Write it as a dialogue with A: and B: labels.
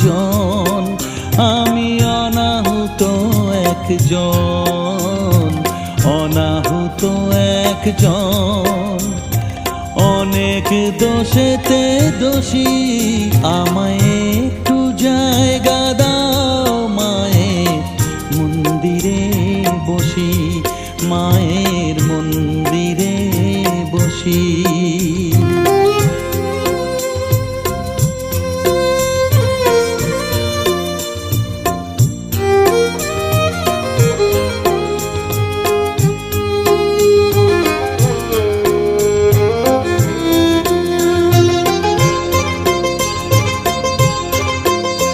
A: একজন, আমি অনাহুত একজন, অনাহুত একজন। অনেক দোষেতে দোষী, আমায় একটু